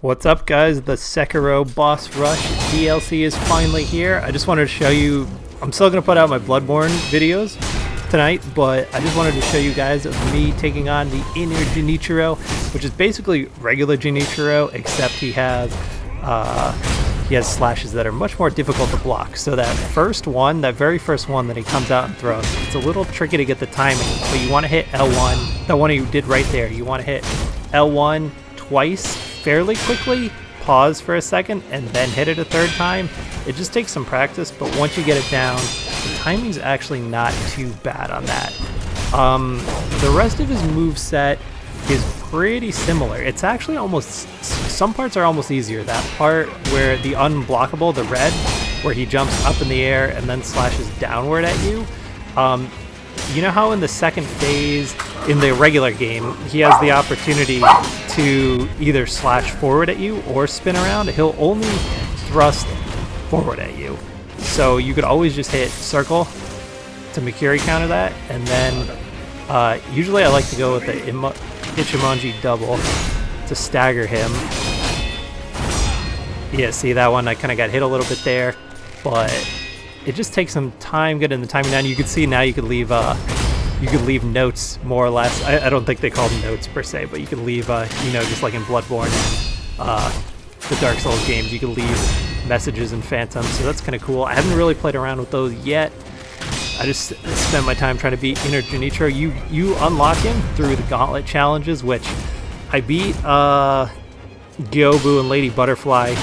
What's up, guys? The Sekiro Boss Rush DLC is finally here. I just wanted to show you, I'm still going to put out my Bloodborne videos tonight, but I just wanted to show you guys of me taking on the Inner Genichiro, which is basically regular Genichiro, except he has slashes that are much more difficult to block. So that first one, that very first one that he comes out and throws, it's a little tricky to get the timing, but you want to hit L1, the one you did right there, you want to hit L1 twice fairly quickly, pause for a second, and then hit it a third time. It just takes some practice, but once you get it down, the timing's actually not too bad on that. The rest of his moveset is pretty similar. It's actually almost, some parts are almost easier. That part where the unblockable, the red, where he jumps up in the air and then slashes downward at you. You know how in the second phase, in the regular game, he has the opportunity to either slash forward at you or spin around? He'll only thrust forward at you. So you could always just hit circle to Mikiri counter that, and then usually I like to go with the Ichimonji double to stagger him. Yeah, see that one? I kind of got hit a little bit there, but it just takes some time getting the timing down. You can see now you could leave notes more or less. I don't think they call them notes per se, but you can leave you know, just like in Bloodborne and the Dark Souls games, you can leave messages and phantoms. So that's kind of cool. I haven't really played around with those yet. I just spent my time trying to beat Inner Genichiro. You unlock him through the gauntlet challenges, which I beat Gyobu and Lady Butterfly.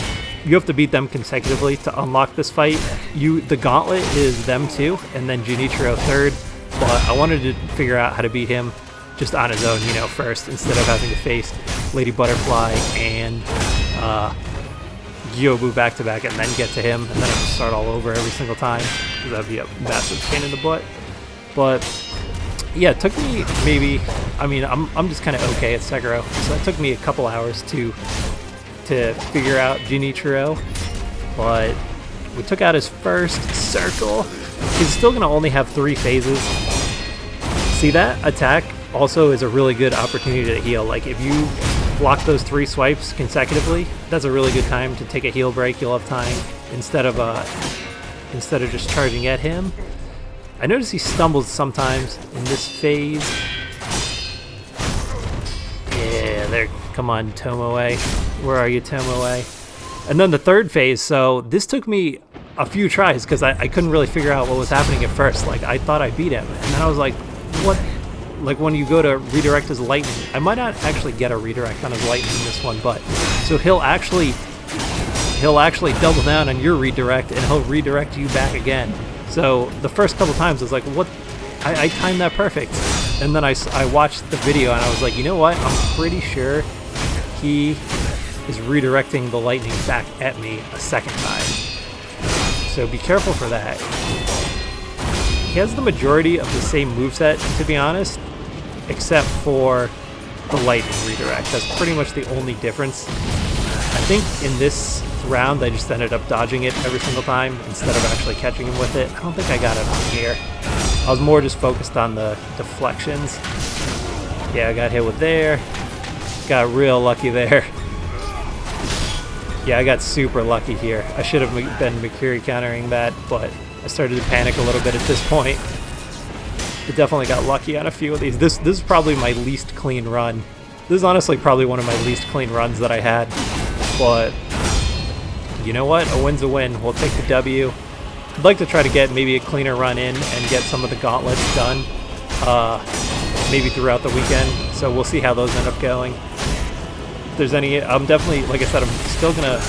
You have to beat them consecutively to unlock this fight. The gauntlet is them two, and then Genichiro third. But I wanted to figure out how to beat him just on his own, you know, first, instead of having to face Lady Butterfly and Gyobu back to back, and then get to him, and then I have to start all over every single time, because that'd be a massive pain in the butt. But yeah, it took me maybe, I mean, I'm just kind of okay at Sekiro, so it took me a couple hours to figure out Genichiro, but we took out his first circle. He's still going to only have 3 phases. See, that attack also is a really good opportunity to heal. Like, if you block those 3 swipes consecutively, that's a really good time to take a heal break. You'll have time instead of just charging at him. I notice he stumbles sometimes in this phase. Yeah, there. Come on, Tomoe. Where are you, Tomoe? And then the third phase, so this took me a few tries because I couldn't really figure out what was happening at first. Like, I thought I beat him, and then I was like, what? Like, when you go to redirect his lightning, I might not actually get a redirect on his lightning in this one, but so he'll actually double down on your redirect, and he'll redirect you back again. So the first couple times I was like, what? I timed that perfect. And then I watched the video and I was like, you know what? I'm pretty sure he is redirecting the lightning back at me a second time. So be careful for that. He has the majority of the same moveset, to be honest, except for the lightning redirect. That's pretty much the only difference. I think in this round I just ended up dodging it every single time instead of actually catching him with it. I don't think I got it on here. I was more just focused on the deflections. Yeah, I got hit with there. Got real lucky there. Yeah, I got super lucky here. I should have been Mikiri countering that, but I started to panic a little bit at this point. I definitely got lucky on a few of these. This is probably my least clean run. This is honestly probably one of my least clean runs that I had, but you know what? A win's a win. We'll take the W. I'd like to try to get maybe a cleaner run in and get some of the gauntlets done, maybe throughout the weekend. So we'll see how those end up going. If there's any, I'm definitely, like I said, I'm still gonna,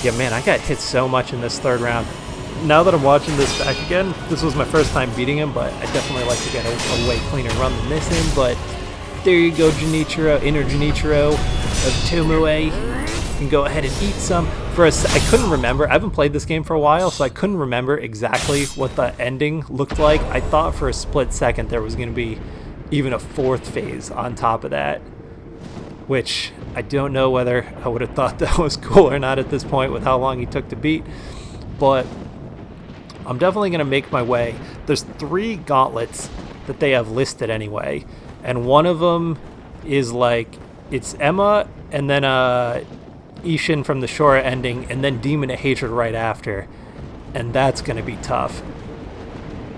yeah, man, I got hit so much in this third round. Now that I'm watching this back again, this was my first time beating him, but I definitely like to get a way cleaner run than this in. But there you go, Genichiro, Inner Genichiro of Tomoe. You can go ahead and eat some. I couldn't remember. I haven't played this game for a while, so I couldn't remember exactly what the ending looked like. I thought for a split second there was going to be even a 4th phase on top of that, which I don't know whether I would have thought that was cool or not at this point with how long he took to beat. But I'm definitely going to make my way. There's 3 gauntlets that they have listed anyway, and one of them is like, it's Emma and then Ishin from the Shora ending, and then Demon of Hatred right after. And that's going to be tough.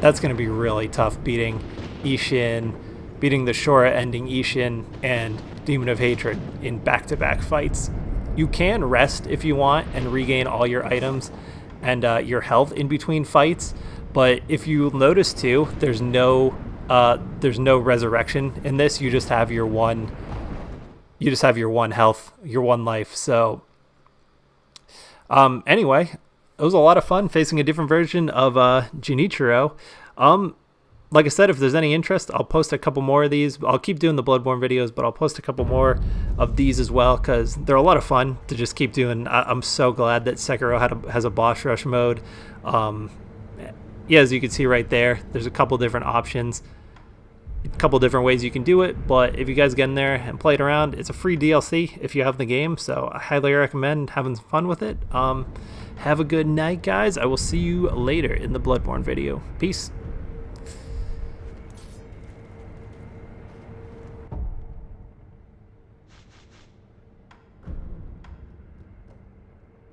That's going to be really tough, beating Ishin, beating the Shora ending Ishin, and Demon of Hatred in back-to-back fights. You can rest if you want and regain all your items and your health in between fights, but if you notice too, there's no resurrection in this. You just have your one health, your one life. So anyway, it was a lot of fun facing a different version of Genichiro. Like I said, if there's any interest, I'll post a couple more of these. I'll keep doing the Bloodborne videos, but I'll post a couple more of these as well, because they're a lot of fun to just keep doing. I'm so glad that Sekiro has a boss rush mode. Yeah, as you can see right there, there's a couple different options, a couple different ways you can do it, but if you guys get in there and play it around, it's a free DLC if you have the game, so I highly recommend having some fun with it. Have a good night, guys. I will see you later in the Bloodborne video. Peace.